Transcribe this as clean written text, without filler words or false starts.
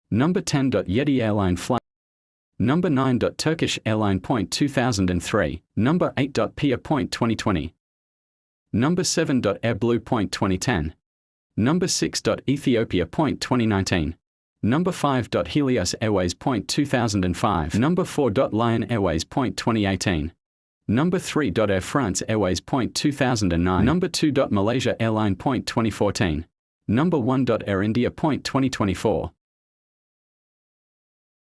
Number 10. Yeti Airline Flight. Number 9. Turkish Airline. 2003. Number 8. Pia. 2020. Number 7. AirBlue. 2010. Number 6. Ethiopia. 2019. Number 5. Helios Airways. 2005. Number 4. Lion Airways. 2018. Number 3. Air France Airways. 2009. Number 2. Malaysia Airline. 2014. Number 1. Air India. 2024.